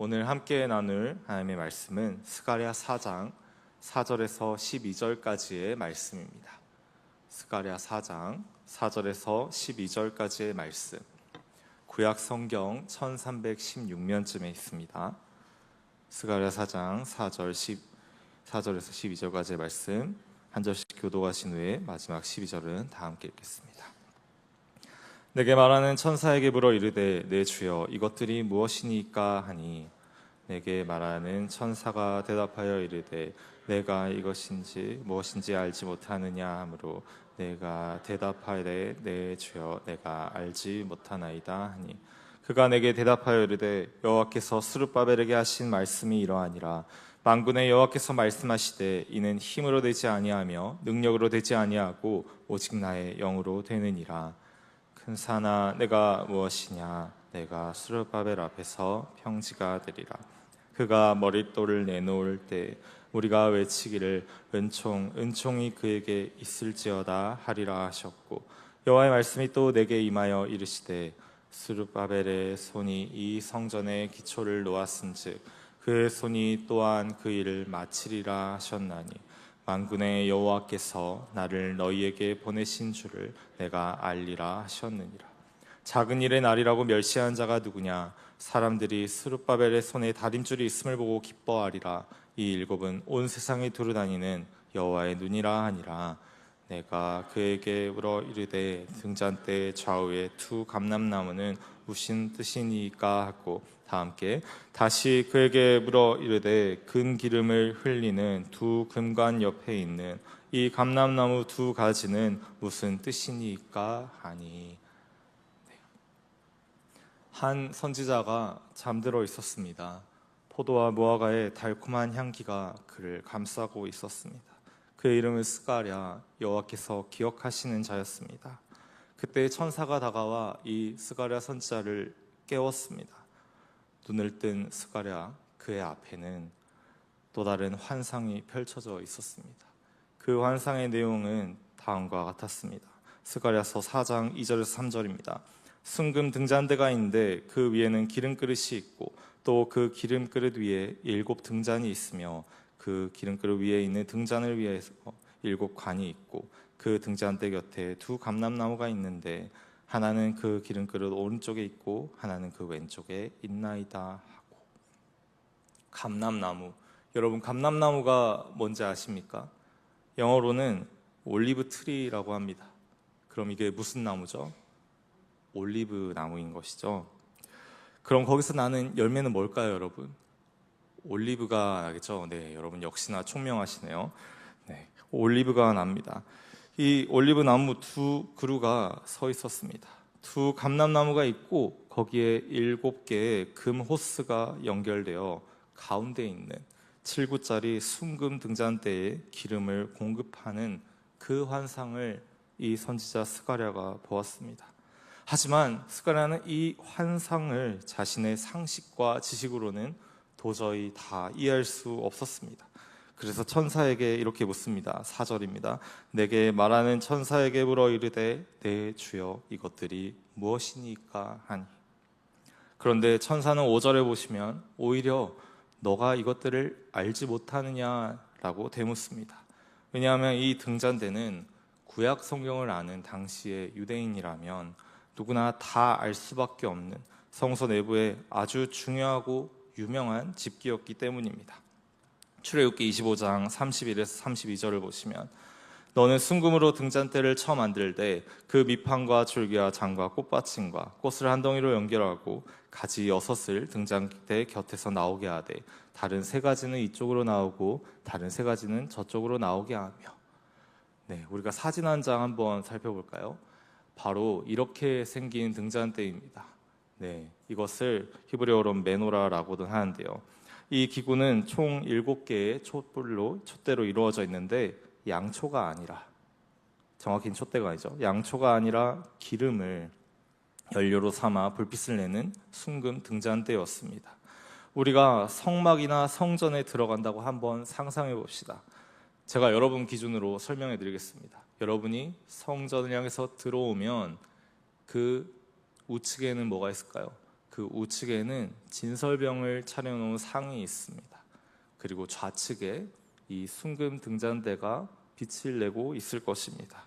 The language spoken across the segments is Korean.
오늘 함께 나눌 하나님의 말씀은 스가랴 4장 4절에서 12절까지의 말씀입니다. 스가랴 4장 4절에서 12절까지의 말씀, 구약 성경 1316면쯤에 있습니다. 스가랴 4장 4절에서 12절까지의 말씀 한 절씩 교독하신 후에 마지막 12절은 다 함께 읽겠습니다. 내게 말하는 천사에게 물어 이르되 내 주여 이것들이 무엇이니까 하니 내게 말하는 천사가 대답하여 이르되 내가 이것인지 무엇인지 알지 못하느냐 하므로 내가 대답하되 내 주여 내가 알지 못하나이다 하니 그가 내게 대답하여 이르되 여호와께서 스룹바벨에게 하신 말씀이 이러하니라. 만군의 여호와께서 말씀하시되 이는 힘으로 되지 아니하며 능력으로 되지 아니하고 오직 나의 영으로 되느니라. 큰 산아 내가 무엇이냐, 내가 스룹바벨 앞에서 평지가 되리라. 그가 머릿돌을 내놓을 때 우리가 외치기를 은총이 그에게 있을지어다 하리라 하셨고, 여호와의 말씀이 또 내게 임하여 이르시되 스룹바벨의 손이 이 성전의 기초를 놓았은즉 그의 손이 또한 그 일을 마치리라 하셨나니 만군의 여호와께서 나를 너희에게 보내신 줄을 내가 알리라 하셨느니라. 작은 일의 날이라고 멸시한 자가 누구냐? 사람들이 스룹바벨의 손에 다림줄이 있음을 보고 기뻐하리라. 이 일곱은 온 세상에 두루다니는 여호와의 눈이라 하니라. 내가 그에게 물어 이르되 등잔대 좌우에 두 감람나무는 무슨 뜻이니까 하고 다 함께 다시 그에게 물어 이르되 금 기름을 흘리는 두 금관 옆에 있는 이 감람나무 두 가지는 무슨 뜻이니까 하니. 한 선지자가 잠들어 있었습니다. 포도와 무화과의 달콤한 향기가 그를 감싸고 있었습니다. 그의 이름은 스가랴, 여호와께서 기억하시는 자였습니다. 그때 천사가 다가와 이 스가랴 선지자를 깨웠습니다. 눈을 뜬 스가랴, 그의 앞에는 또 다른 환상이 펼쳐져 있었습니다. 그 환상의 내용은 다음과 같았습니다. 스가랴서 4장 2절에서 3절입니다. 순금 등잔대가 있는데 그 위에는 기름그릇이 있고 또 그 기름그릇 위에 7 등잔이 있으며 그 기름그릇 위에 있는 등잔을 위해서 7 관이 있고 그 등잔대 곁에 두 감람나무가 있는데 하나는 그 기름그릇 오른쪽에 있고 하나는 그 왼쪽에 있나이다 하고. 감람나무, 여러분 감람나무가 뭔지 아십니까? 영어로는 올리브 트리라고 합니다. 그럼 이게 무슨 나무죠? 올리브 나무인 것이죠. 그럼 거기서 나는 열매는 뭘까요, 여러분? 올리브가 나겠죠? 네, 여러분 역시나 총명하시네요. 네, 올리브가 납니다. 이 올리브 나무 두 그루가 서 있었습니다. 두 감람나무가 있고 거기에 7개의 금 호스가 연결되어 가운데 있는 7구짜리 순금 등잔대에 기름을 공급하는 그 환상을 이 선지자 스가랴가 보았습니다. 하지만 스가랴는 이 환상을 자신의 상식과 지식으로는 도저히 다 이해할 수 없었습니다. 그래서 천사에게 이렇게 묻습니다. 4절입니다. 내게 말하는 천사에게 물어 이르되 내 주여 이것들이 무엇이니까 하니. 그런데 천사는 5절에 보시면 오히려 너가 이것들을 알지 못하느냐라고 되묻습니다. 왜냐하면 이 등잔대는 구약 성경을 아는 당시의 유대인이라면 누구나 다 알 수밖에 없는 성소 내부의 아주 중요하고 유명한 집기였기 때문입니다. 출애굽기 25장 31에서 32절을 보시면 너는 순금으로 등잔대를 쳐 만들되 그 밑판과 줄기와 장과 꽃받침과 꽃을 한 덩이로 연결하고 가지 6을 등잔대 곁에서 나오게 하되 다른 3가지는 이쪽으로 나오고 다른 3가지는 저쪽으로 나오게 하며. 네, 우리가 사진 한 장 한번 살펴볼까요? 바로 이렇게 생긴 등잔대입니다. 네, 이것을 히브리어로 메노라라고도 하는데요. 이 기구는 총 7개의 촛대로 이루어져 있는데 양초가 아니라, 정확히는 촛대가 아니죠. 양초가 아니라 기름을 연료로 삼아 불빛을 내는 순금 등잔대였습니다. 우리가 성막이나 성전에 들어간다고 한번 상상해 봅시다. 제가 여러분 기준으로 설명해 드리겠습니다. 여러분이 성전을 향해서 들어오면 그 우측에는 뭐가 있을까요? 그 그 우측에는 진설병을 차려놓은 상이 있습니다. 그리고 좌측에 이 순금 등잔대가 빛을 내고 있을 것입니다.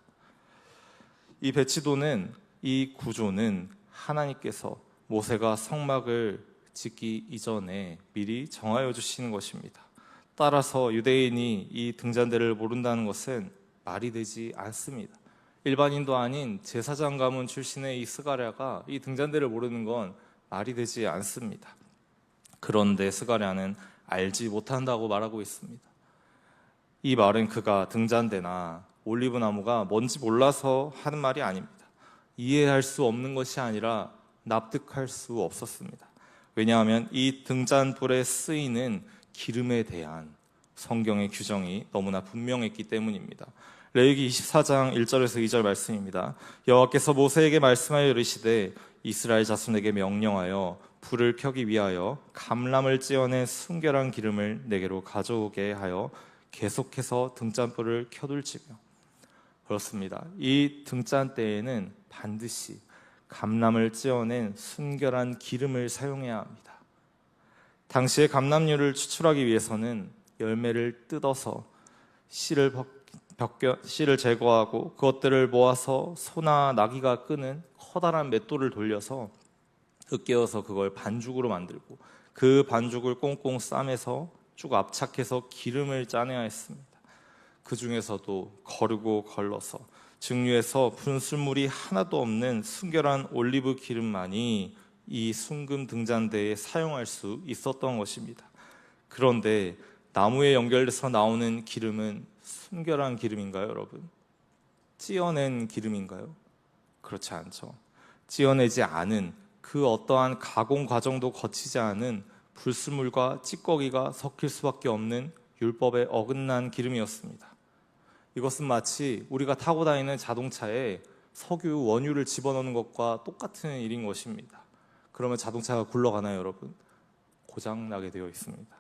이 배치도는, 이 구조는 하나님께서 모세가 성막을 짓기 이전에 미리 정하여 주시는 것입니다. 따라서 유대인이 이 등잔대를 모른다는 것은 말이 되지 않습니다. 일반인도 아닌 제사장 가문 출신의 이 스가랴가 이 등잔대를 모르는 건 말이 되지 않습니다. 그런데 스가랴는 알지 못한다고 말하고 있습니다. 이 말은 그가 등잔대나 올리브나무가 뭔지 몰라서 하는 말이 아닙니다. 이해할 수 없는 것이 아니라 납득할 수 없었습니다. 왜냐하면 이 등잔불에 쓰이는 기름에 대한 성경의 규정이 너무나 분명했기 때문입니다. 레위기 24장 1절에서 2절 말씀입니다. 여호와께서 모세에게 말씀하여 이르시되 이스라엘 자손에게 명령하여 불을 켜기 위하여 감람을 찌어낸 순결한 기름을 내게로 가져오게 하여 계속해서 등잔불을 켜둘지며. 그렇습니다. 이 등잔대에는 반드시 감람을 찌어낸 순결한 기름을 사용해야 합니다. 당시에 감람류를 추출하기 위해서는 열매를 뜯어서 씨를 제거하고 그것들을 모아서 소나 나귀가 끄는 커다란 맷돌을 돌려서 으깨어서 그걸 반죽으로 만들고 그 반죽을 꽁꽁 싸매서 쭉 압착해서 기름을 짜내야 했습니다. 그 중에서도 거르고 걸러서 증류해서 분술물이 하나도 없는 순결한 올리브 기름만이 이 순금 등잔대에 사용할 수 있었던 것입니다. 그런데 나무에 연결돼서 나오는 기름은 순결한 기름인가요, 여러분? 찌어낸 기름인가요? 그렇지 않죠. 찌어내지 않은, 그 어떠한 가공 과정도 거치지 않은 불순물과 찌꺼기가 섞일 수밖에 없는 율법에 어긋난 기름이었습니다. 이것은 마치 우리가 타고 다니는 자동차에 석유, 원유를 집어넣는 것과 똑같은 일인 것입니다. 그러면 자동차가 굴러가나요, 여러분? 고장나게 되어 있습니다.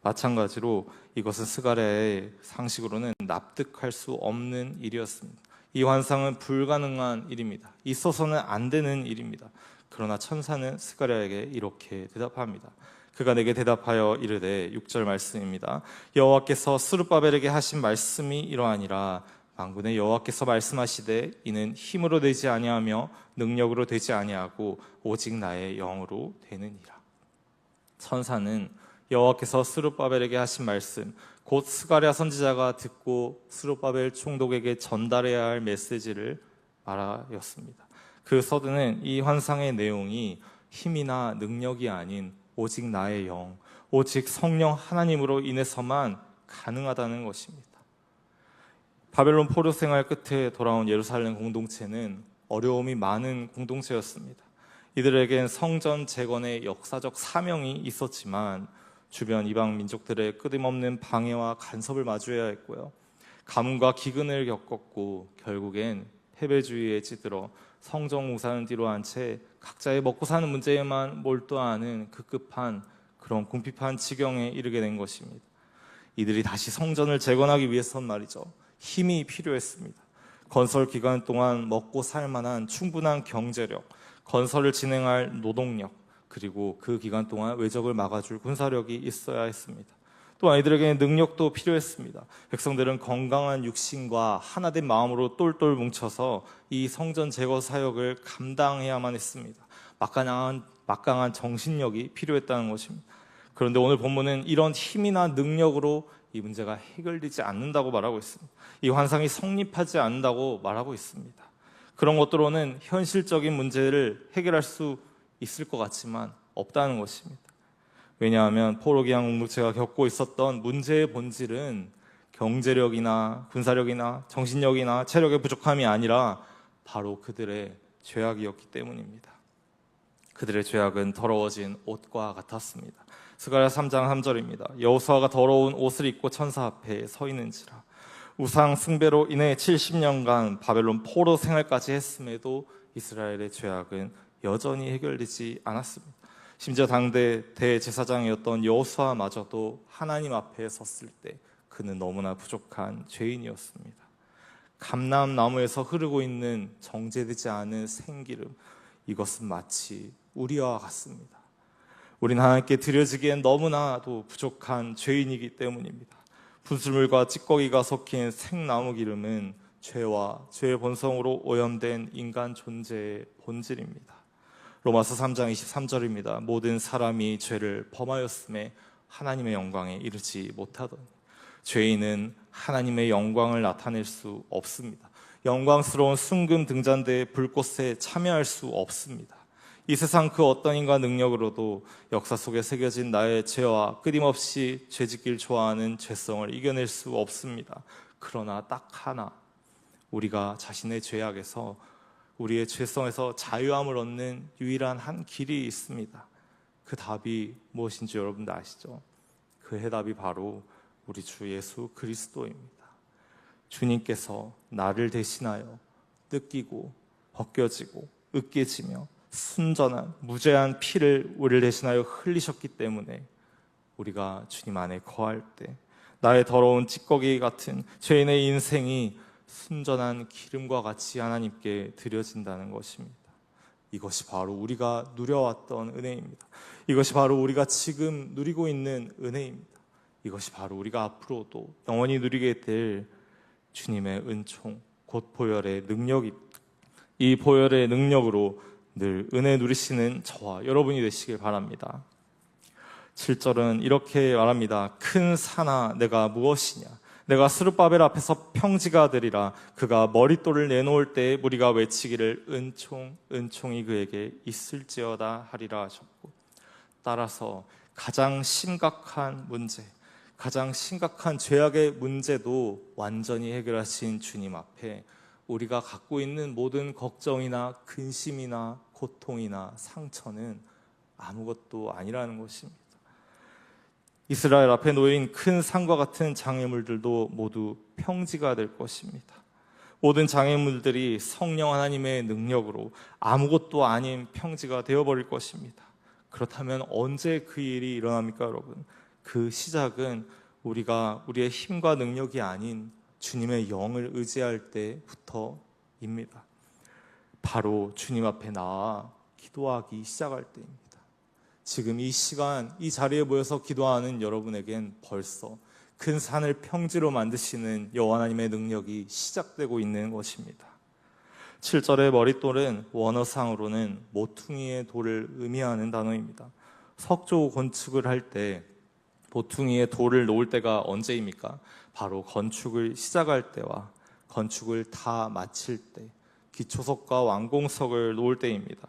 마찬가지로 이것은 스가랴의 상식으로는 납득할 수 없는 일이었습니다. 이 환상은 불가능한 일입니다. 있어서는 안 되는 일입니다. 그러나 천사는 스가랴에게 이렇게 대답합니다. 그가 내게 대답하여 이르되, 6절 말씀입니다. 여호와께서 스룹바벨에게 하신 말씀이 이러하니라. 만군의 여호와께서 말씀하시되 이는 힘으로 되지 아니하며 능력으로 되지 아니하고 오직 나의 영으로 되느니라. 천사는 여호와께서 스룹바벨에게 하신 말씀, 곧 스가랴 선지자가 듣고 스룹바벨 총독에게 전달해야 할 메시지를 말하였습니다. 그 서두는 이 환상의 내용이 힘이나 능력이 아닌 오직 나의 영, 오직 성령 하나님으로 인해서만 가능하다는 것입니다. 바벨론 포로 생활 끝에 돌아온 예루살렘 공동체는 어려움이 많은 공동체였습니다. 이들에겐 성전 재건의 역사적 사명이 있었지만 주변 이방 민족들의 끊임없는 방해와 간섭을 마주해야 했고요. 가뭄과 기근을 겪었고 결국엔 패배주의에 찌들어 성전 공사는 뒤로 한 채 각자의 먹고 사는 문제에만 몰두하는 급급한 그런 궁핍한 지경에 이르게 된 것입니다. 이들이 다시 성전을 재건하기 위해서는 말이죠, 힘이 필요했습니다. 건설 기간 동안 먹고 살 만한 충분한 경제력, 건설을 진행할 노동력, 그리고 그 기간 동안 외적을 막아줄 군사력이 있어야 했습니다. 또 아이들에게는 능력도 필요했습니다. 백성들은 건강한 육신과 하나된 마음으로 똘똘 뭉쳐서 이 성전 제거 사역을 감당해야만 했습니다. 막강한 정신력이 필요했다는 것입니다. 그런데 오늘 본문은 이런 힘이나 능력으로 이 문제가 해결되지 않는다고 말하고 있습니다. 이 환상이 성립하지 않는다고 말하고 있습니다. 그런 것들로는 현실적인 문제를 해결할 수 있을 것 같지만 없다는 것입니다. 왜냐하면 포로기한 공동체가 겪고 있었던 문제의 본질은 경제력이나 군사력이나 정신력이나 체력의 부족함이 아니라 바로 그들의 죄악이었기 때문입니다. 그들의 죄악은 더러워진 옷과 같았습니다. 스가랴 3장 3절입니다. 여호수아가 더러운 옷을 입고 천사 앞에 서 있는지라. 우상 숭배로 인해 70년간 바벨론 포로 생활까지 했음에도 이스라엘의 죄악은 여전히 해결되지 않았습니다. 심지어 당대 대제사장이었던 여호수아마저도 하나님 앞에 섰을 때 그는 너무나 부족한 죄인이었습니다. 감람나무에서 흐르고 있는 정제되지 않은 생기름, 이것은 마치 우리와 같습니다. 우린 하나님께 드려지기엔 너무나도 부족한 죄인이기 때문입니다. 분수물과 찌꺼기가 섞인 생나무 기름은 죄와 죄의 본성으로 오염된 인간 존재의 본질입니다. 로마서 3장 23절입니다. 모든 사람이 죄를 범하였음에 하나님의 영광에 이르지 못하더니. 죄인은 하나님의 영광을 나타낼 수 없습니다. 영광스러운 순금 등잔대의 불꽃에 참여할 수 없습니다. 이 세상 그 어떤 인간 능력으로도 역사 속에 새겨진 나의 죄와 끊임없이 죄짓기를 좋아하는 죄성을 이겨낼 수 없습니다. 그러나 딱 하나, 우리가 자신의 죄악에서, 우리의 죄성에서 자유함을 얻는 유일한 한 길이 있습니다. 그 답이 무엇인지 여러분도 아시죠? 그 해답이 바로 우리 주 예수 그리스도입니다. 주님께서 나를 대신하여 뜯기고 벗겨지고 으깨지며 순전한 무죄한 피를 우리를 대신하여 흘리셨기 때문에 우리가 주님 안에 거할 때 나의 더러운 찌꺼기 같은 죄인의 인생이 순전한 기름과 같이 하나님께 드려진다는 것입니다. 이것이 바로 우리가 누려왔던 은혜입니다. 이것이 바로 우리가 지금 누리고 있는 은혜입니다. 이것이 바로 우리가 앞으로도 영원히 누리게 될 주님의 은총, 곧 보혈의 능력입니다. 이 보혈의 능력으로 늘 은혜 누리시는 저와 여러분이 되시길 바랍니다. 7절은 이렇게 말합니다. 큰 산아 내가 무엇이냐? 내가 스룹바벨 앞에서 평지가 되리라. 그가 머릿돌을 내놓을 때 우리가 외치기를 은총 은총이 그에게 있을지어다 하리라 하셨고, 따라서 가장 심각한 문제, 가장 심각한 죄악의 문제도 완전히 해결하신 주님 앞에 우리가 갖고 있는 모든 걱정이나 근심이나 고통이나 상처는 아무것도 아니라는 것입니다. 이스라엘 앞에 놓인 큰 산과 같은 장애물들도 모두 평지가 될 것입니다. 모든 장애물들이 성령 하나님의 능력으로 아무것도 아닌 평지가 되어버릴 것입니다. 그렇다면 언제 그 일이 일어납니까, 여러분? 그 시작은 우리가 우리의 힘과 능력이 아닌 주님의 영을 의지할 때부터입니다. 바로 주님 앞에 나와 기도하기 시작할 때입니다. 지금 이 시간, 이 자리에 모여서 기도하는 여러분에겐 벌써 큰 산을 평지로 만드시는 여호와 하나님의 능력이 시작되고 있는 것입니다. 7절의 머릿돌은 원어상으로는 모퉁이의 돌을 의미하는 단어입니다. 석조 건축을 할 때 모퉁이에 돌을 놓을 때가 언제입니까? 바로 건축을 시작할 때와 건축을 다 마칠 때, 기초석과 완공석을 놓을 때입니다.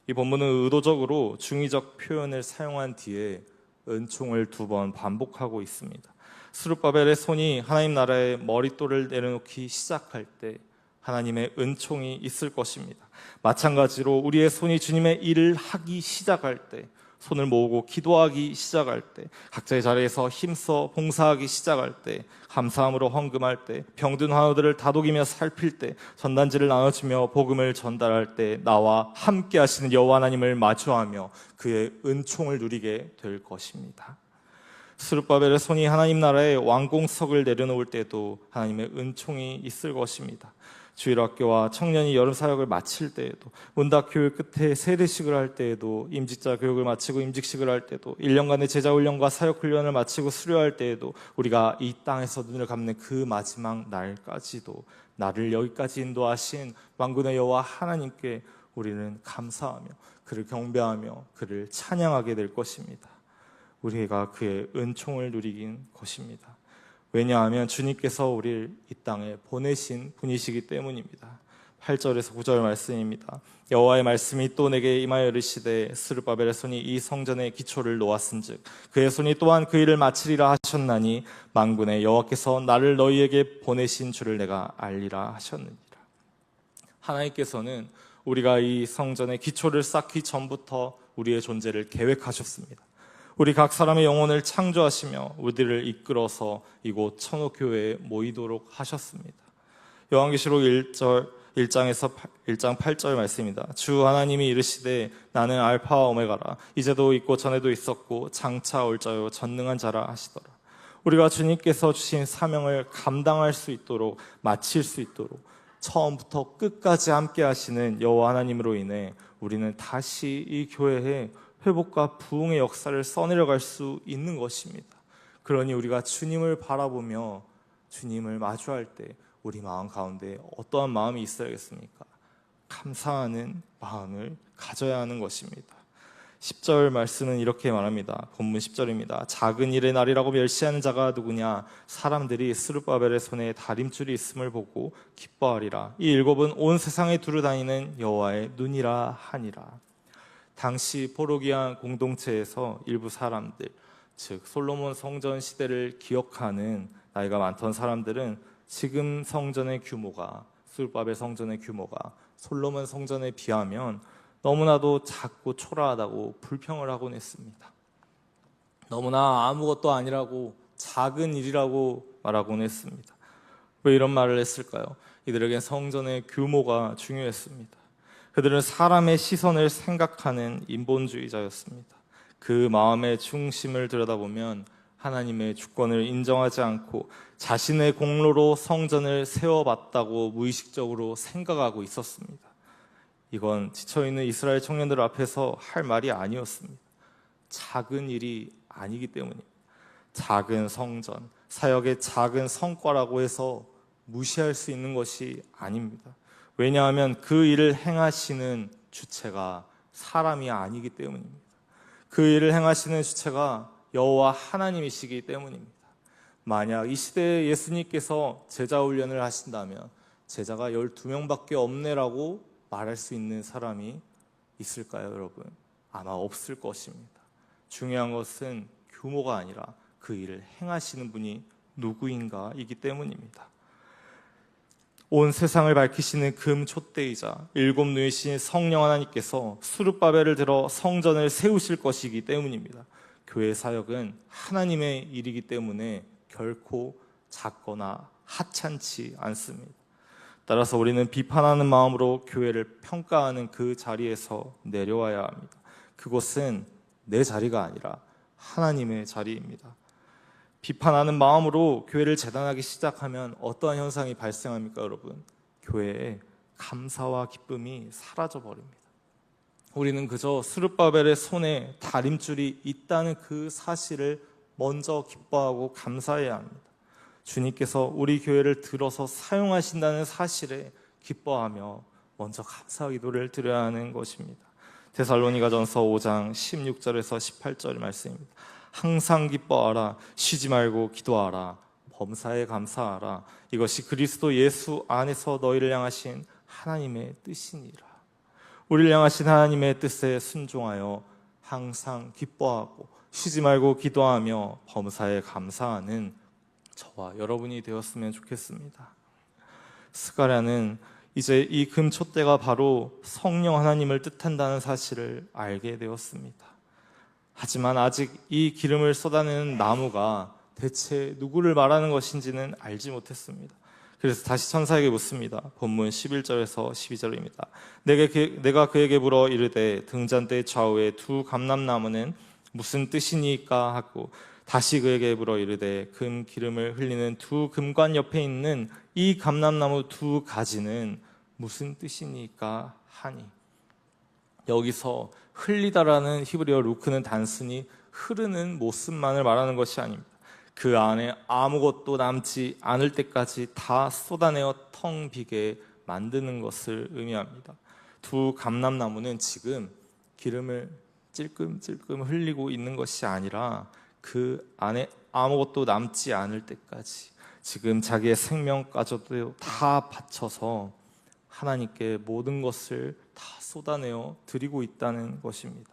이 본문은 의도적으로 중의적 표현을 사용한 뒤에 은총을 2번 반복하고 있습니다. 스룹바벨의 손이 하나님 나라의 머릿돌을 내려놓기 시작할 때 하나님의 은총이 있을 것입니다. 마찬가지로 우리의 손이 주님의 일을 하기 시작할 때, 손을 모으고 기도하기 시작할 때, 각자의 자리에서 힘써 봉사하기 시작할 때, 감사함으로 헌금할 때, 병든 환우들을 다독이며 살필 때, 전단지를 나눠주며 복음을 전달할 때 나와 함께 하시는 여호와 하나님을 마주하며 그의 은총을 누리게 될 것입니다. 스룹바벨의 손이 하나님 나라의 완공석을 내려놓을 때도 하나님의 은총이 있을 것입니다. 주일학교와 청년이 여름 사역을 마칠 때에도, 문답 교육 끝에 세대식을 할 때에도, 임직자 교육을 마치고 임직식을 할 때도, 1년간의 제자 훈련과 사역 훈련을 마치고 수료할 때에도, 우리가 이 땅에서 눈을 감는 그 마지막 날까지도 나를 여기까지 인도하신 만군의 여호와 하나님께 우리는 감사하며 그를 경배하며 그를 찬양하게 될 것입니다. 우리가 그의 은총을 누리긴 것입니다. 왜냐하면 주님께서 우리를 이 땅에 보내신 분이시기 때문입니다. 8절에서 9절 말씀입니다. 여호와의 말씀이 또 내게 임하여 이르시되 스룹바벨의 손이 이 성전의 기초를 놓았은즉 그의 손이 또한 그 일을 마치리라 하셨나니 만군의 여호와께서 나를 너희에게 보내신 줄을 내가 알리라 하셨느니라. 하나님께서는 우리가 이 성전의 기초를 쌓기 전부터 우리의 존재를 계획하셨습니다. 우리 각 사람의 영혼을 창조하시며 우리를 이끌어서 이곳 천호교회에 모이도록 하셨습니다. 요한계시록 1장 8절 말씀입니다. 주 하나님이 이르시되 나는 알파와 오메가라. 이제도 있고 전에도 있었고 장차 올 자요 전능한 자라 하시더라. 우리가 주님께서 주신 사명을 감당할 수 있도록, 마칠 수 있도록 처음부터 끝까지 함께 하시는 여호와 하나님으로 인해 우리는 다시 이 교회에 회복과 부흥의 역사를 써내려갈 수 있는 것입니다. 그러니 우리가 주님을 바라보며 주님을 마주할 때 우리 마음 가운데 어떠한 마음이 있어야겠습니까? 감사하는 마음을 가져야 하는 것입니다. 10절 말씀은 이렇게 말합니다. 본문 10절입니다. 작은 일의 날이라고 멸시하는 자가 누구냐? 사람들이 스룹바벨의 손에 다림줄이 있음을 보고 기뻐하리라. 이 일곱은 온 세상에 두루 다니는 여호와의 눈이라 하니라. 당시 포로기한 공동체에서 일부 사람들, 즉 솔로몬 성전 시대를 기억하는 나이가 많던 사람들은 지금 성전의 규모가, 스룹바벨 성전의 규모가 솔로몬 성전에 비하면 너무나도 작고 초라하다고 불평을 하곤 했습니다. 너무나 아무것도 아니라고, 작은 일이라고 말하곤 했습니다. 왜 이런 말을 했을까요? 이들에겐 성전의 규모가 중요했습니다. 그들은 사람의 시선을 생각하는 인본주의자였습니다. 그 마음의 중심을 들여다보면 하나님의 주권을 인정하지 않고 자신의 공로로 성전을 세워봤다고 무의식적으로 생각하고 있었습니다. 이건 지쳐있는 이스라엘 청년들 앞에서 할 말이 아니었습니다. 작은 일이 아니기 때문입니다. 작은 성전, 사역의 작은 성과라고 해서 무시할 수 있는 것이 아닙니다. 왜냐하면 그 일을 행하시는 주체가 사람이 아니기 때문입니다. 그 일을 행하시는 주체가 여호와 하나님이시기 때문입니다. 만약 이 시대에 예수님께서 제자 훈련을 하신다면 제자가 12명밖에 없네라고 말할 수 있는 사람이 있을까요, 여러분? 아마 없을 것입니다. 중요한 것은 규모가 아니라 그 일을 행하시는 분이 누구인가이기 때문입니다. 온 세상을 밝히시는 금 촛대이자 일곱 누이신 성령 하나님께서 스룹바벨을 들어 성전을 세우실 것이기 때문입니다. 교회 사역은 하나님의 일이기 때문에 결코 작거나 하찮지 않습니다. 따라서 우리는 비판하는 마음으로 교회를 평가하는 그 자리에서 내려와야 합니다. 그곳은 내 자리가 아니라 하나님의 자리입니다. 비판하는 마음으로 교회를 재단하기 시작하면 어떠한 현상이 발생합니까, 여러분? 교회에 감사와 기쁨이 사라져버립니다. 우리는 그저 스룹바벨의 손에 다림줄이 있다는 그 사실을 먼저 기뻐하고 감사해야 합니다. 주님께서 우리 교회를 들어서 사용하신다는 사실에 기뻐하며 먼저 감사 기도를 드려야 하는 것입니다. 데살로니가전서 5장 16절에서 18절 말씀입니다. 항상 기뻐하라, 쉬지 말고 기도하라, 범사에 감사하라. 이것이 그리스도 예수 안에서 너희를 향하신 하나님의 뜻이니라. 우리를 향하신 하나님의 뜻에 순종하여 항상 기뻐하고 쉬지 말고 기도하며 범사에 감사하는 저와 여러분이 되었으면 좋겠습니다. 스가랴는 이제 이 금촛대가 바로 성령 하나님을 뜻한다는 사실을 알게 되었습니다. 하지만 아직 이 기름을 쏟아내는 나무가 대체 누구를 말하는 것인지는 알지 못했습니다. 그래서 다시 천사에게 묻습니다. 본문 11절에서 12절입니다. 내가 그에게 물어 이르되 등잔대 좌우에 두 감람나무는 무슨 뜻이니까 하고 다시 그에게 물어 이르되 금 기름을 흘리는 두 금관 옆에 있는 이 감람나무 두 가지는 무슨 뜻이니까 하니. 여기서 흘리다라는 히브리어 루크는 단순히 흐르는 모습만을 말하는 것이 아닙니다. 그 안에 아무것도 남지 않을 때까지 다 쏟아내어 텅 비게 만드는 것을 의미합니다. 두 감람나무는 지금 기름을 찔끔찔끔 흘리고 있는 것이 아니라 그 안에 아무것도 남지 않을 때까지 지금 자기의 생명까지도 다 바쳐서 하나님께 모든 것을 다 쏟아내어 드리고 있다는 것입니다.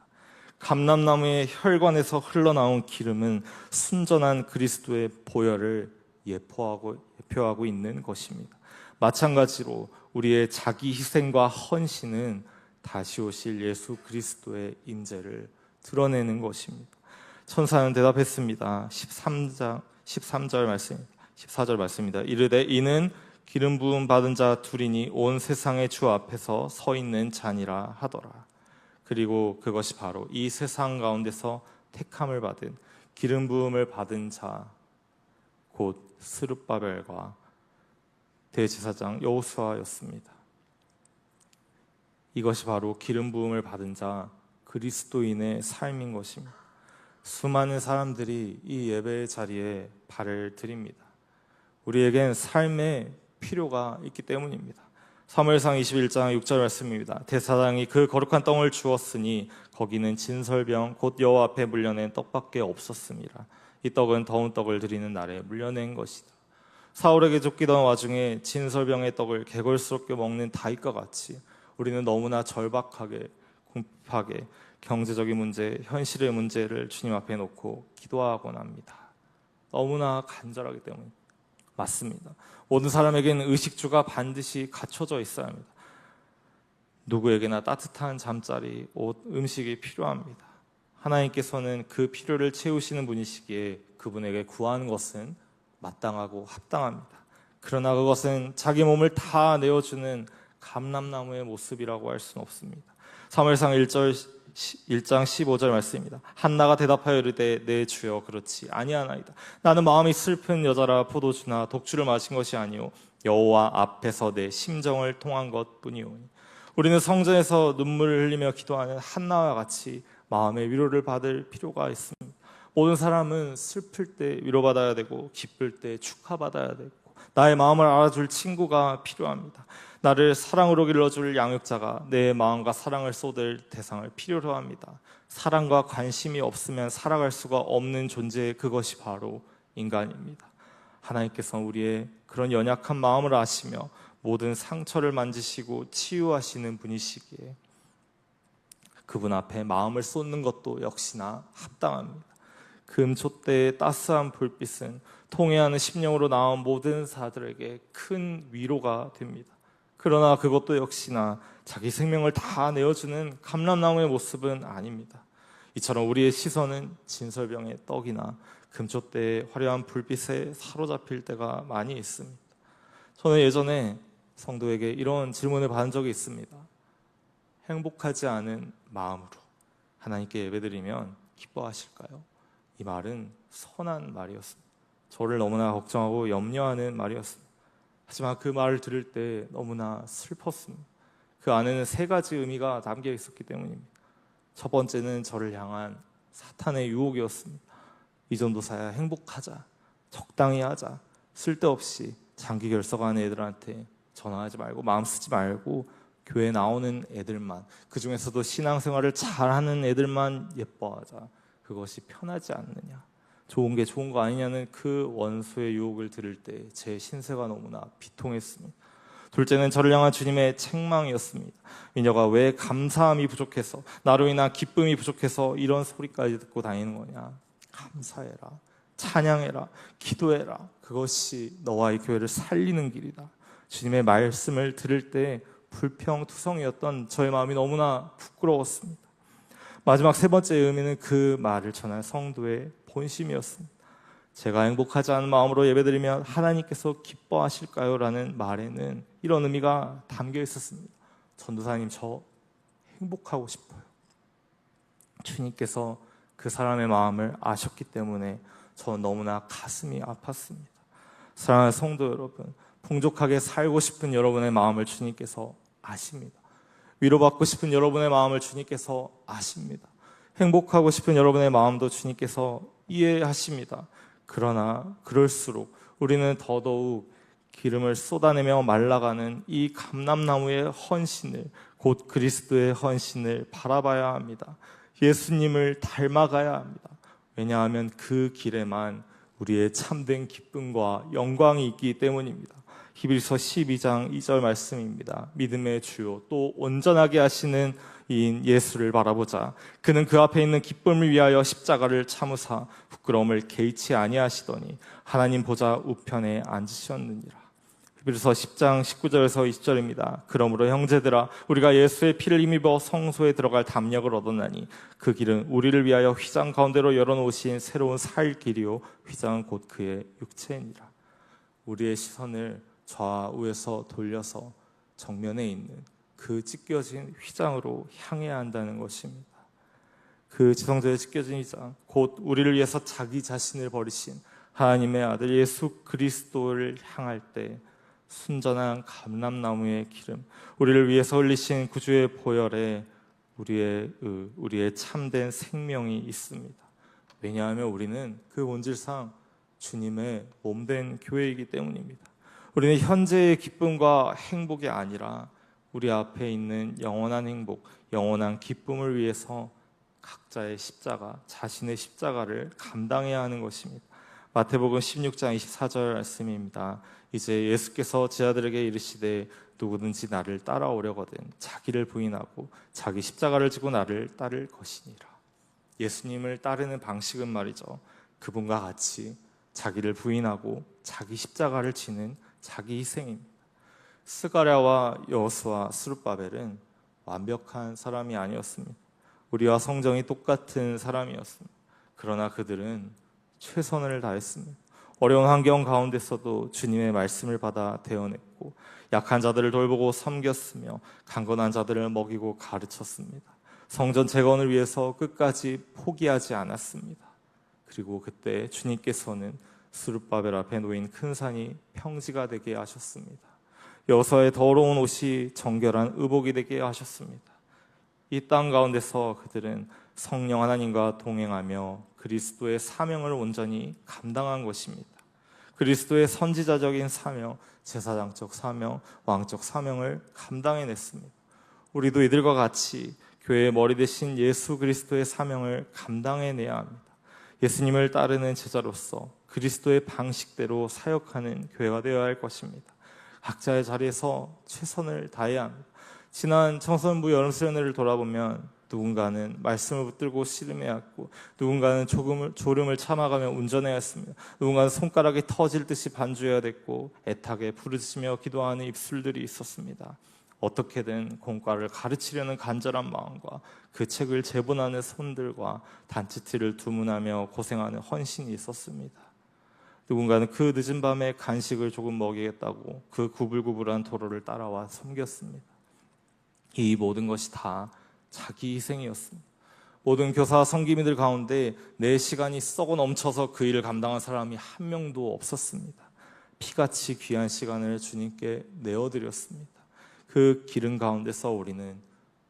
감람나무의 혈관에서 흘러나온 기름은 순전한 그리스도의 보혈을 예표하고 있는 것입니다. 마찬가지로 우리의 자기 희생과 헌신은 다시 오실 예수 그리스도의 임재를 드러내는 것입니다. 천사는 대답했습니다. 13절 말씀입니다. 14절 말씀입니다. 이르되 이는 기름 부음 받은 자 둘이니 온 세상의 주 앞에서 서 있는 자니라 하더라. 그리고 그것이 바로 이 세상 가운데서 택함을 받은 기름 부음을 받은 자, 곧 스룹바벨과 대제사장 여호수아였습니다. 이것이 바로 기름 부음을 받은 자, 그리스도인의 삶인 것입니다. 수많은 사람들이 이 예배의 자리에 발을 들입니다. 우리에겐 삶의 필요가 있기 때문입니다. 사무엘상 21장 6절 말씀입니다. 대사장이 그 거룩한 떡을 주었으니 거기는 진설병 곧 여호와 앞에 물려낸 떡밖에 없었습니다. 이 떡은 더운 떡을 드리는 날에 물려낸 것이다. 사울에게 쫓기던 와중에 진설병의 떡을 개걸스럽게 먹는 다윗과 같이 우리는 너무나 절박하게 궁핍하게 경제적인 문제, 현실의 문제를 주님 앞에 놓고 기도하곤 합니다. 너무나 간절하기 때문에 맞습니다. 모든 사람에게는 의식주가 반드시 갖춰져 있어야 합니다. 누구에게나 따뜻한 잠자리, 옷, 음식이 필요합니다. 하나님께서는 그 필요를 채우시는 분이시기에 그분에게 구하는 것은 마땅하고 합당합니다. 그러나 그것은 자기 몸을 다 내어주는 감람나무의 모습이라고 할 수는 없습니다. 사무엘상 1장 15절 말씀입니다. 한나가 대답하여 이르되 내 주여 그렇지 아니하나이다. 나는 마음이 슬픈 여자라 포도주나 독주를 마신 것이 아니오 여호와 앞에서 내 심정을 통한 것뿐이오니. 우리는 성전에서 눈물을 흘리며 기도하는 한나와 같이 마음의 위로를 받을 필요가 있습니다. 모든 사람은 슬플 때 위로받아야 되고 기쁠 때 축하받아야 되고 나의 마음을 알아줄 친구가 필요합니다. 나를 사랑으로 길러줄 양육자가 내 마음과 사랑을 쏟을 대상을 필요로 합니다. 사랑과 관심이 없으면 살아갈 수가 없는 존재, 그것이 바로 인간입니다. 하나님께서는 우리의 그런 연약한 마음을 아시며 모든 상처를 만지시고 치유하시는 분이시기에 그분 앞에 마음을 쏟는 것도 역시나 합당합니다. 금촛대의 따스한 불빛은 통회하는 심령으로 나온 모든 사들에게 큰 위로가 됩니다. 그러나 그것도 역시나 자기 생명을 다 내어주는 감람나무의 모습은 아닙니다. 이처럼 우리의 시선은 진설병의 떡이나 금촛대의 화려한 불빛에 사로잡힐 때가 많이 있습니다. 저는 예전에 성도에게 이런 질문을 받은 적이 있습니다. 행복하지 않은 마음으로 하나님께 예배드리면 기뻐하실까요? 이 말은 선한 말이었습니다. 저를 너무나 걱정하고 염려하는 말이었습니다. 하지만 그 말을 들을 때 너무나 슬펐습니다. 그 안에는 세 가지 의미가 담겨 있었기 때문입니다. 첫 번째는 저를 향한 사탄의 유혹이었습니다. 이 정도사야 행복하자, 적당히 하자, 쓸데없이 장기 결석하는 애들한테 전화하지 말고 마음 쓰지 말고 교회 나오는 애들만, 그 중에서도 신앙생활을 잘하는 애들만 예뻐하자. 그것이 편하지 않느냐, 좋은 게 좋은 거 아니냐는 그 원수의 유혹을 들을 때 제 신세가 너무나 비통했습니다. 둘째는 저를 향한 주님의 책망이었습니다. 미녀가 왜 감사함이 부족해서, 나로 인한 기쁨이 부족해서 이런 소리까지 듣고 다니는 거냐. 감사해라, 찬양해라, 기도해라. 그것이 너와 이 교회를 살리는 길이다. 주님의 말씀을 들을 때 불평투성이었던 저의 마음이 너무나 부끄러웠습니다. 마지막 세 번째 의미는 그 말을 전할 성도의 본심이었습니다. 제가 행복하지 않은 마음으로 예배드리면 하나님께서 기뻐하실까요? 라는 말에는 이런 의미가 담겨 있었습니다. 전도사님, 저 행복하고 싶어요. 주님께서 그 사람의 마음을 아셨기 때문에 저 너무나 가슴이 아팠습니다. 사랑하는 성도 여러분, 풍족하게 살고 싶은 여러분의 마음을 주님께서 아십니다. 위로받고 싶은 여러분의 마음을 주님께서 아십니다. 행복하고 싶은 여러분의 마음도 주님께서 이해하십니다. 그러나 그럴수록 우리는 더더욱 기름을 쏟아내며 말라가는 이 감람나무의 헌신을, 곧 그리스도의 헌신을 바라봐야 합니다. 예수님을 닮아가야 합니다. 왜냐하면 그 길에만 우리의 참된 기쁨과 영광이 있기 때문입니다. 히브리서 12장 2절 말씀입니다. 믿음의 주요 또 온전하게 하시는 이인 예수를 바라보자. 그는 그 앞에 있는 기쁨을 위하여 십자가를 참으사 부끄러움을 개의치 아니하시더니 하나님 보좌 우편에 앉으셨느니라. 히브리서 10장 19절에서 20절입니다. 그러므로 형제들아, 우리가 예수의 피를 힘입어 성소에 들어갈 담력을 얻었나니 그 길은 우리를 위하여 휘장 가운데로 열어놓으신 새로운 살 길이요 휘장은 곧 그의 육체니라. 우리의 시선을 좌우에서 돌려서 정면에 있는 그 찢겨진 휘장으로 향해야 한다는 것입니다. 그 지성소에 찢겨진 휘장, 곧 우리를 위해서 자기 자신을 버리신 하나님의 아들 예수 그리스도를 향할 때 순전한 감람나무의 기름, 우리를 위해서 흘리신 구주의 보혈에 우리의 참된 생명이 있습니다. 왜냐하면 우리는 그 본질상 주님의 몸된 교회이기 때문입니다. 우리는 현재의 기쁨과 행복이 아니라 우리 앞에 있는 영원한 행복, 영원한 기쁨을 위해서 각자의 십자가, 자신의 십자가를 감당해야 하는 것입니다. 마태복음 16장 24절 말씀입니다. 이제 예수께서 제자들에게 이르시되 누구든지 나를 따라오려거든 자기를 부인하고 자기 십자가를 지고 나를 따를 것이니라. 예수님을 따르는 방식은 말이죠, 그분과 같이 자기를 부인하고 자기 십자가를 지는 자기 희생입니다. 스가랴와 여호수아, 스룹바벨은 완벽한 사람이 아니었습니다. 우리와 성정이 똑같은 사람이었습니다. 그러나 그들은 최선을 다했습니다. 어려운 환경 가운데서도 주님의 말씀을 받아 대언했고 약한 자들을 돌보고 섬겼으며 강건한 자들을 먹이고 가르쳤습니다. 성전 재건을 위해서 끝까지 포기하지 않았습니다. 그리고 그때 주님께서는 스룹바벨 앞에 놓인 큰 산이 평지가 되게 하셨습니다. 여호수아의 더러운 옷이 정결한 의복이 되게 하셨습니다. 이 땅 가운데서 그들은 성령 하나님과 동행하며 그리스도의 사명을 온전히 감당한 것입니다. 그리스도의 선지자적인 사명, 제사장적 사명, 왕적 사명을 감당해냈습니다. 우리도 이들과 같이 교회의 머리 대신 예수 그리스도의 사명을 감당해내야 합니다. 예수님을 따르는 제자로서 그리스도의 방식대로 사역하는 교회가 되어야 할 것입니다. 각자의 자리에서 최선을 다해야 합니다. 지난 청소년부 여름수련회를 돌아보면 누군가는 말씀을 붙들고 씨름해야 했고, 누군가는 졸음을 참아가며 운전해야 했습니다. 누군가는 손가락이 터질 듯이 반주해야 됐고, 애타게 부르짖으며 기도하는 입술들이 있었습니다. 어떻게든 공과를 가르치려는 간절한 마음과 그 책을 제본하는 손들과 단체티를 두문하며 고생하는 헌신이 있었습니다. 누군가는 그 늦은 밤에 간식을 조금 먹이겠다고 그 구불구불한 도로를 따라와 섬겼습니다. 이 모든 것이 다 자기 희생이었습니다. 모든 교사와 성기민들 가운데 내 시간이 썩어 넘쳐서 그 일을 감당한 사람이 한 명도 없었습니다. 피같이 귀한 시간을 주님께 내어드렸습니다. 그 기름 가운데서 우리는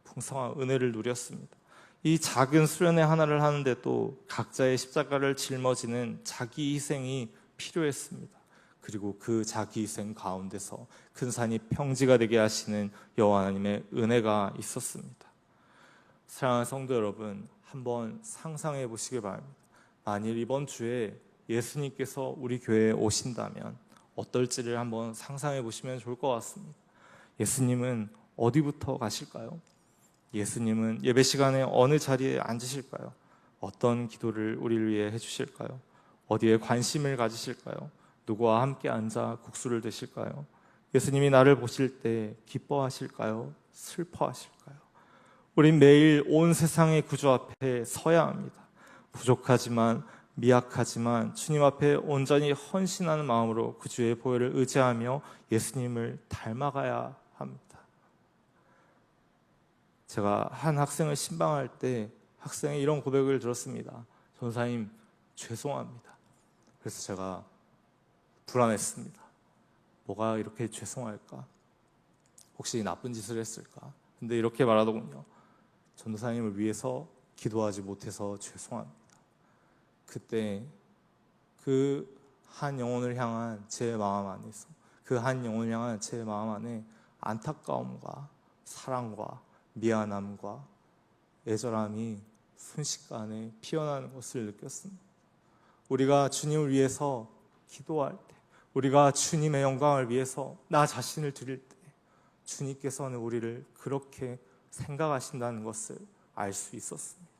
풍성한 은혜를 누렸습니다. 이 작은 수련회 하나를 하는데도 각자의 십자가를 짊어지는 자기 희생이 필요했습니다. 그리고 그 자기 희생 가운데서 큰 산이 평지가 되게 하시는 여호와 하나님의 은혜가 있었습니다. 사랑하는 성도 여러분, 한번 상상해 보시기 바랍니다. 만일 이번 주에 예수님께서 우리 교회에 오신다면 어떨지를 한번 상상해 보시면 좋을 것 같습니다. 예수님은 어디부터 가실까요? 예수님은 예배 시간에 어느 자리에 앉으실까요? 어떤 기도를 우리를 위해 해주실까요? 어디에 관심을 가지실까요? 누구와 함께 앉아 국수를 드실까요? 예수님이 나를 보실 때 기뻐하실까요? 슬퍼하실까요? 우린 매일 온 세상의 구주 앞에 서야 합니다. 부족하지만, 미약하지만 주님 앞에 온전히 헌신하는 마음으로 구주의 보혈을 의지하며 예수님을 닮아가야 합니다. 제가 한 학생을 신방할 때 학생이 이런 고백을 들었습니다. 전사님, 죄송합니다. 그래서 제가 불안했습니다. 뭐가 이렇게 죄송할까? 혹시 나쁜 짓을 했을까? 근데 이렇게 말하더군요. 전도사님을 위해서 기도하지 못해서 죄송합니다. 그때 그 한 영혼을 향한 제 마음 안에서, 그 한 영혼을 향한 제 마음 안에 안타까움과 사랑과 미안함과 애절함이 순식간에 피어나는 것을 느꼈습니다. 우리가 주님을 위해서 기도할 때, 우리가 주님의 영광을 위해서 나 자신을 드릴 때 주님께서는 우리를 그렇게 생각하신다는 것을 알 수 있었습니다.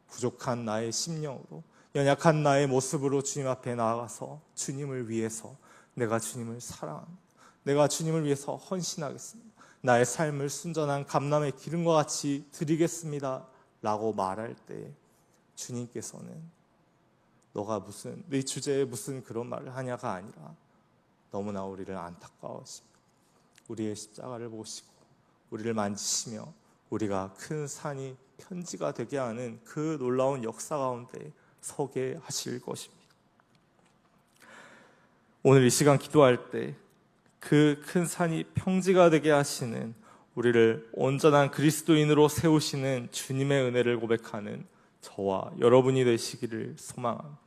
부족한 나의 심령으로, 연약한 나의 모습으로 주님 앞에 나아가서 주님을 위해서 내가 주님을 사랑합니다. 내가 주님을 위해서 헌신하겠습니다. 나의 삶을 순전한 감람의 기름과 같이 드리겠습니다 라고 말할 때 주님께서는 너가 네 주제에 무슨 그런 말을 하냐가 아니라 너무나 우리를 안타까워하시며 우리의 십자가를 보시고 우리를 만지시며 우리가 큰 산이 편지가 되게 하는 그 놀라운 역사 가운데 서게 하실 것입니다. 오늘 이 시간 기도할 때 그 큰 산이 평지가 되게 하시는 우리를 온전한 그리스도인으로 세우시는 주님의 은혜를 고백하는 저와 여러분이 되시기를 소망합니다.